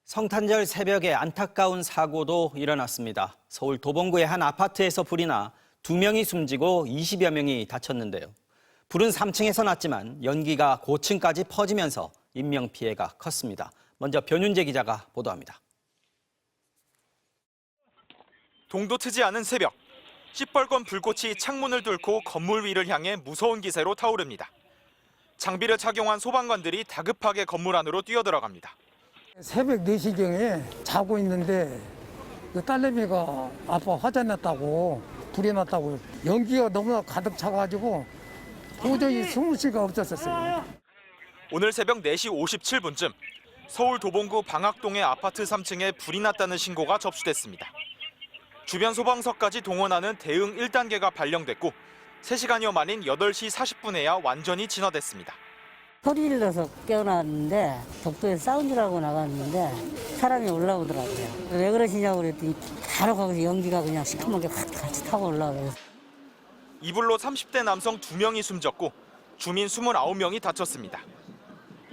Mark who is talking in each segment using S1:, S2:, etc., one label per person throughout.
S1: 성탄절 새벽에 안타까운 사고도 일어났습니다. 서울 도봉구의 한 아파트에서 불이 나 2명이 숨지고 20여 명이 다쳤는데요. 불은 3층에서 났지만 연기가 고층까지 퍼지면서 인명피해가 컸습니다. 먼저 변윤재 기자가 보도합니다.
S2: 동도 트지 않은 새벽, 시뻘건 불꽃이 창문을 뚫고 건물 위를 향해 무서운 기세로 타오릅니다. 장비를 착용한 소방관들이 다급하게 건물 안으로 뛰어들어갑니다.
S3: 새벽 4시경에 자고 있는데 그 딸내미가 아빠 화재 났다고 불이 났다고 연기가 너무나 가득 차가지고 도저히 숨을 수가 없었어요.
S2: 오늘 새벽 4시 57분쯤 서울 도봉구 방학동의 아파트 3층에 불이 났다는 신고가 접수됐습니다. 주변 소방서까지 동원하는 대응 1단계가 발령됐고 3시간여 만인 8시 40분에야 완전히 진화됐습니다.
S4: 소리를 내서 깨어났는데 복도에서 사운드라고 나갔는데 사람이 올라오더라고요. 왜 그러시냐고 그랬더니 바로 거기서 연기가 그냥 시커멓게 확 같이 타고 올라와요.
S2: 이 불로 30대 남성 2명이 숨졌고 주민 29명이 다쳤습니다.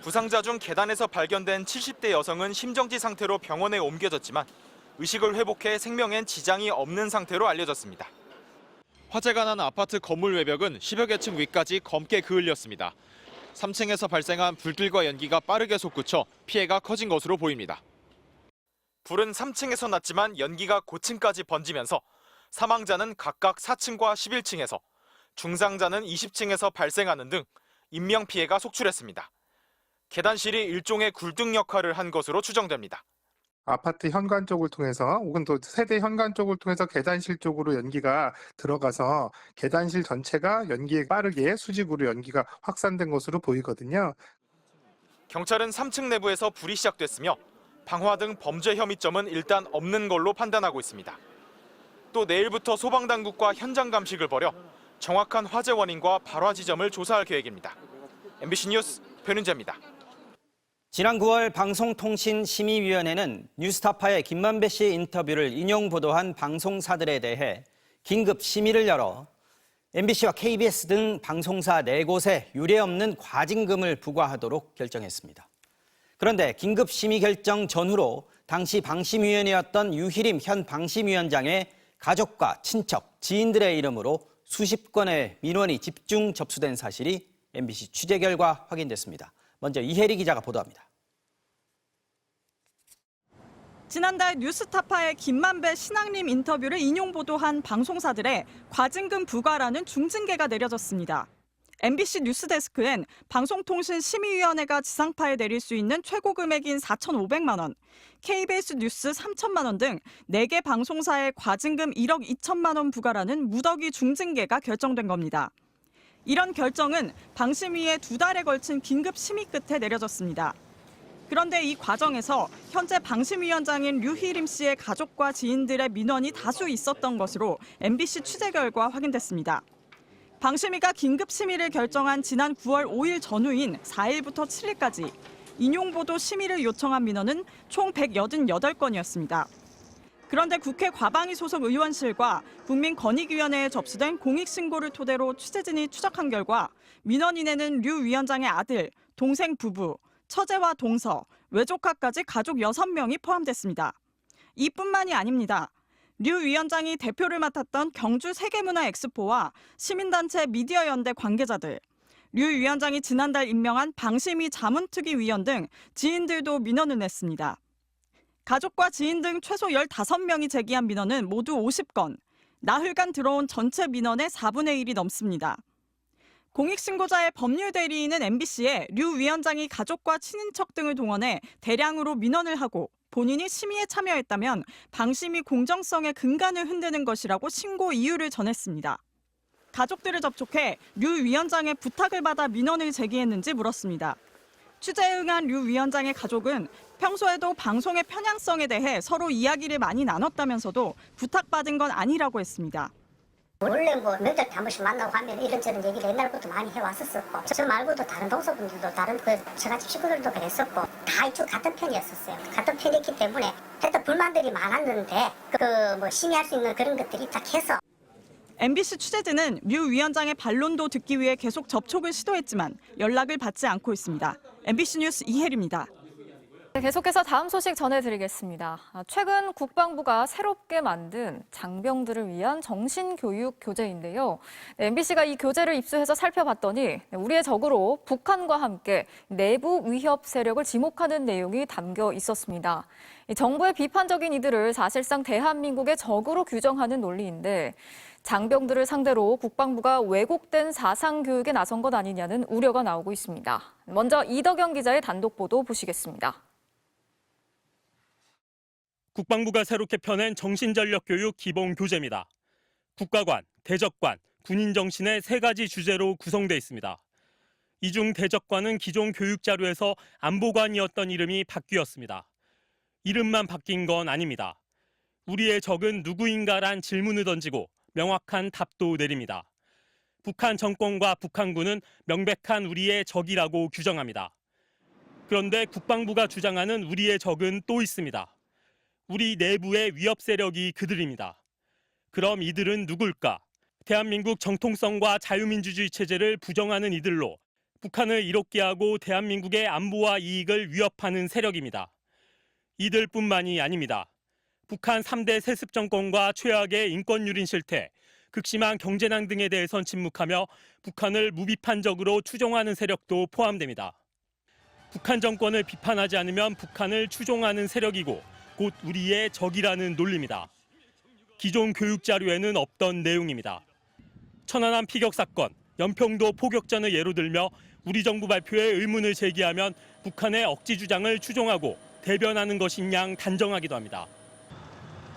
S2: 부상자 중 계단에서 발견된 70대 여성은 심정지 상태로 병원에 옮겨졌지만 의식을 회복해 생명엔 지장이 없는 상태로 알려졌습니다. 화재가 난 아파트 건물 외벽은 10여 개 층 위까지 검게 그을렸습니다. 3층에서 발생한 불길과 연기가 빠르게 솟구쳐 피해가 커진 것으로 보입니다. 불은 3층에서 났지만 연기가 고층까지 번지면서 사망자는 각각 4층과 11층에서, 중상자는 20층에서 발생하는 등 인명피해가 속출했습니다. 계단실이 일종의 굴등 역할을 한 것으로 추정됩니다.
S5: 아파트 현관 쪽을 통해서 혹은 또 세대 현관 쪽을 통해서 계단실 쪽으로 연기가 들어가서 계단실 전체가 연기에 빠르게 수직으로 연기가 확산된 것으로 보이거든요.
S2: 경찰은 3층 내부에서 불이 시작됐으며 방화 등 범죄 혐의점은 일단 없는 걸로 판단하고 있습니다. 또 내일부터 소방당국과 현장 감식을 벌여 정확한 화재 원인과 발화 지점을 조사할 계획입니다. MBC 뉴스 변윤재입니다.
S1: 지난 9월 방송통신심의위원회는 뉴스타파의 김만배 씨의 인터뷰를 인용 보도한 방송사들에 대해 긴급 심의를 열어 MBC와 KBS 등 방송사 4곳에 유례없는 과징금을 부과하도록 결정했습니다. 그런데 긴급 심의 결정 전후로 당시 방심위원이었던 유희림 현 방심위원장의 가족과 친척, 지인들의 이름으로 수십 건의 민원이 집중 접수된 사실이 MBC 취재 결과 확인됐습니다. 먼저 이혜리 기자가 보도합니다.
S6: 지난달 뉴스타파의 김만배 신앙림 인터뷰를 인용 보도한 방송사들의 과징금 부과라는 중징계가 내려졌습니다. MBC 뉴스데스크엔 방송통신심의위원회가 지상파에 내릴 수 있는 최고 금액인 4,500만 원, KBS 뉴스 3천만 원 등 4개 방송사의 과징금 1억 2천만 원 부과라는 무더기 중징계가 결정된 겁니다. 이런 결정은 방심위의 2달에 걸친 긴급 심의 끝에 내려졌습니다. 그런데 이 과정에서 현재 방심위원장인 류희림 씨의 가족과 지인들의 민원이 다수 있었던 것으로 MBC 취재 결과 확인됐습니다. 방심위가 긴급 심의를 결정한 지난 9월 5일 전후인 4일부터 7일까지 인용보도 심의를 요청한 민원은 총 188건이었습니다. 그런데 국회 과방위 소속 의원실과 국민권익위원회에 접수된 공익신고를 토대로 취재진이 추적한 결과 민원인에는 류 위원장의 아들, 동생 부부, 처제와 동서, 외조카까지 가족 6명이 포함됐습니다. 이뿐만이 아닙니다. 류 위원장이 대표를 맡았던 경주 세계문화엑스포와 시민단체 미디어연대 관계자들, 류 위원장이 지난달 임명한 방심위 자문특위위원 등 지인들도 민원을 냈습니다. 가족과 지인 등 최소 15명이 제기한 민원은 모두 50건, 나흘간 들어온 전체 민원의 4분의 1이 넘습니다. 공익신고자의 법률 대리인은 MBC에 류 위원장이 가족과 친인척 등을 동원해 대량으로 민원을 하고 본인이 심의에 참여했다면 방심위 공정성의 근간을 흔드는 것이라고 신고 이유를 전했습니다. 가족들을 접촉해 류 위원장의 부탁을 받아 민원을 제기했는지 물었습니다. 취재에 응한 류 위원장의 가족은 평소에도 방송의 편향성에 대해 서로 이야기를 많이 나눴다면서도 부탁받은 건 아니라고 했습니다.
S7: 원래 명절 때 한 번씩 만나고 하면 이런저런 얘기를 옛날부터 많이 해왔었었고 저 말고도 다른 동서분들도 다른 저같이 식구들도 그랬었고 다 이쪽 같은 편이었었어요. 같은 편이었기 때문에 하여튼 불만들이 많았는데 심의할 수 있는 그런 것들이 딱 해서
S6: MBC 취재진은 류 위원장의 반론도 듣기 위해 계속 접촉을 시도했지만 연락을 받지 않고 있습니다. MBC 뉴스 이혜리입니다.
S8: 네, 계속해서 다음 소식 전해드리겠습니다. 최근 국방부가 새롭게 만든 장병들을 위한 정신교육 교재인데요. MBC가 이 교재를 입수해서 살펴봤더니 우리의 적으로 북한과 함께 내부 위협 세력을 지목하는 내용이 담겨 있었습니다. 정부의 비판적인 이들을 사실상 대한민국의 적으로 규정하는 논리인데 장병들을 상대로 국방부가 왜곡된 사상 교육에 나선 것 아니냐는 우려가 나오고 있습니다. 먼저 이덕영 기자의 단독 보도 보시겠습니다.
S9: 국방부가 새롭게 펴낸 정신전력교육 기본교재입니다. 국가관, 대적관, 군인정신의 3가지 주제로 구성돼 있습니다. 이 중 대적관은 기존 교육자료에서 안보관이었던 이름이 바뀌었습니다. 이름만 바뀐 건 아닙니다. 우리의 적은 누구인가란 질문을 던지고 명확한 답도 내립니다. 북한 정권과 북한군은 명백한 우리의 적이라고 규정합니다. 그런데 국방부가 주장하는 우리의 적은 또 있습니다. 우리 내부의 위협 세력이 그들입니다. 그럼 이들은 누굴까? 대한민국 정통성과 자유민주주의 체제를 부정하는 이들로 북한을 이롭게 하고 대한민국의 안보와 이익을 위협하는 세력입니다. 이들뿐만이 아닙니다. 북한 3대 세습 정권과 최악의 인권유린 실태, 극심한 경제난 등에 대해선 침묵하며 북한을 무비판적으로 추종하는 세력도 포함됩니다. 북한 정권을 비판하지 않으면 북한을 추종하는 세력이고 곧 우리의 적이라는 논리입니다. 기존 교육자료에는 없던 내용입니다. 천안함 피격 사건, 연평도 포격전을 예로 들며 우리 정부 발표에 의문을 제기하면 북한의 억지 주장을 추종하고 대변하는 것인 양 단정하기도 합니다.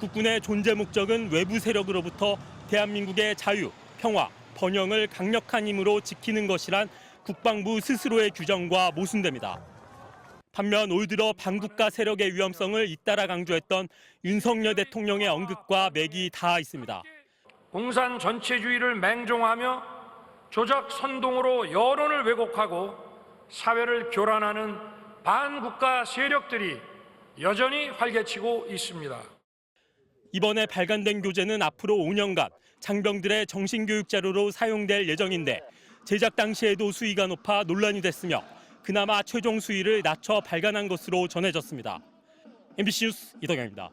S9: 국군의 존재 목적은 외부 세력으로부터 대한민국의 자유, 평화, 번영을 강력한 힘으로 지키는 것이란 국방부 스스로의 규정과 모순됩니다. 반면 올 들어 반국가 세력의 위험성을 잇따라 강조했던 윤석열 대통령의 언급과 맥이 닿아 있습니다.
S10: 공산 전체주의를 맹종하며 조작 선동으로 여론을 왜곡하고 사회를 교란하는 반국가 세력들이 여전히 활개치고 있습니다.
S9: 이번에 발간된 교재는 앞으로 5년간 장병들의 정신교육 자료로 사용될 예정인데 제작 당시에도 수위가 높아 논란이 됐으며 그나마 최종 수위를 낮춰 발간한 것으로 전해졌습니다. MBC 뉴스 이덕영입니다.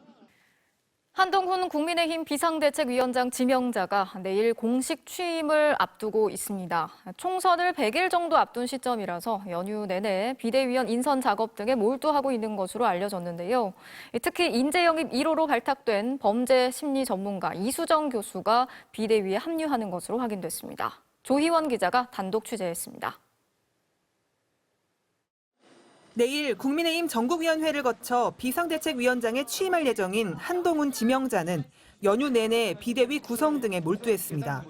S8: 한동훈 국민의힘 비상대책위원장 지명자가 내일 공식 취임을 앞두고 있습니다. 총선을 100일 정도 앞둔 시점이라서 연휴 내내 비대위원 인선 작업 등에 몰두하고 있는 것으로 알려졌는데요. 특히 인재 영입 1호로 발탁된 범죄 심리 전문가 이수정 교수가 비대위에 합류하는 것으로 확인됐습니다. 조희원 기자가 단독 취재했습니다.
S11: 내일 국민의힘 전국위원회를 거쳐 비상대책위원장에 취임할 예정인 한동훈 지명자는 연휴 내내 비대위 구성 등에 몰두했습니다.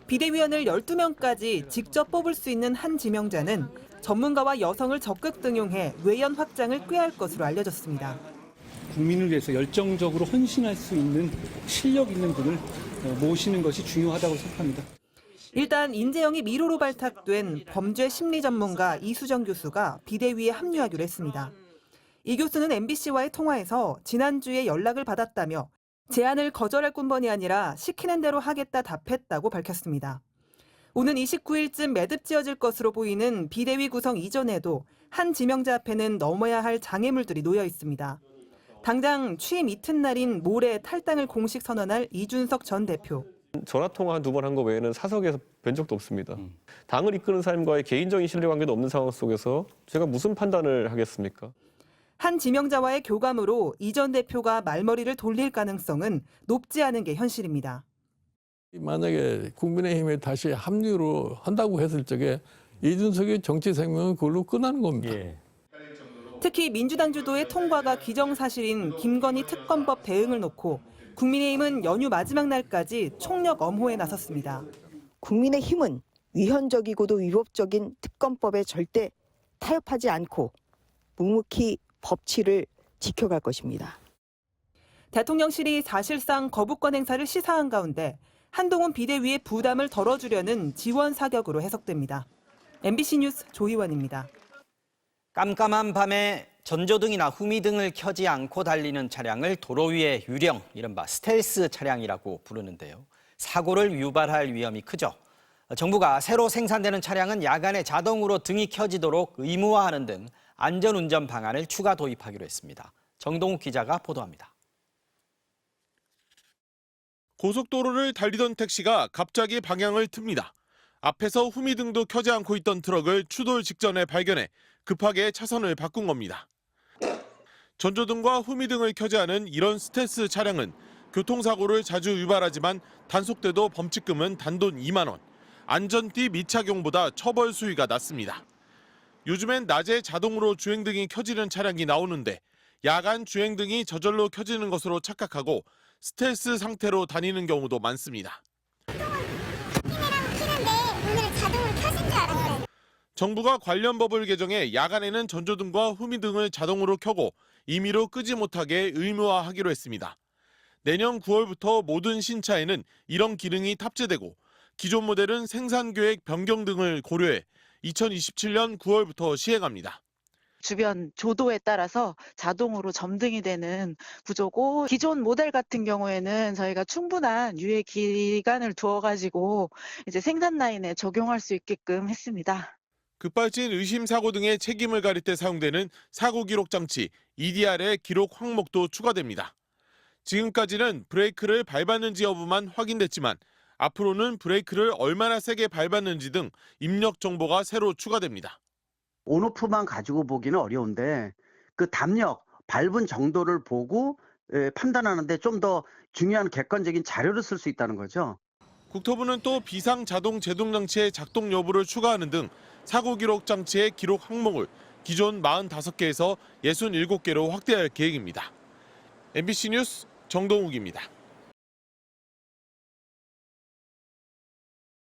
S11: 비대위원을 12명까지 직접 뽑을 수 있는 한 지명자는 전문가와 여성을 적극 등용해 외연 확장을 꾀할 것으로 알려졌습니다.
S12: 국민을 위해서 열정적으로 헌신할 수 있는 실력 있는 분을 모시는 것이 중요하다고 생각합니다.
S11: 일단 인재 영입 1호로 발탁된 범죄 심리 전문가 이수정 교수가 비대위에 합류하기로 했습니다. 이 교수는 MBC와의 통화에서 지난주에 연락을 받았다며 제안을 거절할 뿐만이 아니라 시키는 대로 하겠다 답했다고 밝혔습니다. 오는 29일쯤 매듭 지어질 것으로 보이는 비대위 구성 이전에도 한 지명자 앞에는 넘어야 할 장애물들이 놓여 있습니다. 당장 취임 이튿날인 모레 탈당을 공식 선언할 이준석 전 대표.
S13: 전화통화 2번 한 거 외에는 사석에서 뵌 적도 없습니다. 당을 이끄는 사람과의 개인적인 신뢰관계도 없는 상황 속에서 제가 무슨 판단을 하겠습니까?
S11: 한 지명자와의 교감으로 이 전 대표가 말머리를 돌릴 가능성은 높지 않은 게 현실입니다.
S14: 만약에 국민의힘에 다시 합류를 한다고 했을 적에 이준석의 정치 생명은 그걸로 끝나는 겁니다.
S11: 특히 민주당 주도의 통과가 기정사실인 김건희 특검법 대응을 놓고 국민의힘은 연휴 마지막 날까지 총력 엄호에 나섰습니다.
S15: 국민의힘은 위헌적이고도 위법적인 특검법에 절대 타협하지 않고 묵묵히 법치를 지켜갈 것입니다.
S11: 대통령실이 사실상 거부권 행사를 시사한 가운데 한동훈 비대위의 부담을 덜어주려는 지원 사격으로 해석됩니다. MBC 뉴스 조희원입니다.
S1: 깜깜한 밤에 전조등이나 후미등을 켜지 않고 달리는 차량을 도로 위의 유령, 이른바 스텔스 차량이라고 부르는데요. 사고를 유발할 위험이 크죠. 정부가 새로 생산되는 차량은 야간에 자동으로 등이 켜지도록 의무화하는 등 안전운전 방안을 추가 도입하기로 했습니다. 정동욱 기자가 보도합니다.
S16: 고속도로를 달리던 택시가 갑자기 방향을 틉니다. 앞에서 후미등도 켜지 않고 있던 트럭을 추돌 직전에 발견해 급하게 차선을 바꾼 겁니다. 전조등과 후미등을 켜지 않은 이런 스텔스 차량은 교통사고를 자주 유발하지만 단속돼도 범칙금은 단돈 2만 원, 안전띠 미착용보다 처벌 수위가 낮습니다. 요즘엔 낮에 자동으로 주행등이 켜지는 차량이 나오는데 야간 주행등이 저절로 켜지는 것으로 착각하고 스텔스 상태로 다니는 경우도 많습니다. 정부가 관련 법을 개정해 야간에는 전조등과 후미등을 자동으로 켜고 임의로 끄지 못하게 의무화하기로 했습니다. 내년 9월부터 모든 신차에는 이런 기능이 탑재되고 기존 모델은 생산계획 변경 등을 고려해 2027년 9월부터 시행합니다.
S17: 주변 조도에 따라서 자동으로 점등이 되는 구조고 기존 모델 같은 경우에는 저희가 충분한 유예 기간을 두어가지고 이제 생산 라인에 적용할 수 있게끔 했습니다.
S16: 급발진 의심 사고 등의 책임을 가릴 때 사용되는 사고 기록 장치 EDR의 기록 항목도 추가됩니다. 지금까지는 브레이크를 밟았는지 여부만 확인됐지만 앞으로는 브레이크를 얼마나 세게 밟았는지 등 입력 정보가 새로 추가됩니다.
S18: 온오프만 가지고 보기는 어려운데 그 담력, 밟은 정도를 보고 판단하는데 좀 더 중요한 객관적인 자료를 쓸 수 있다는 거죠.
S16: 국토부는 또 비상 자동 제동 장치의 작동 여부를 추가하는 등 사고 기록 장치의 기록 항목을 기존 45개에서 67개로 확대할 계획입니다. MBC 뉴스 정동욱입니다.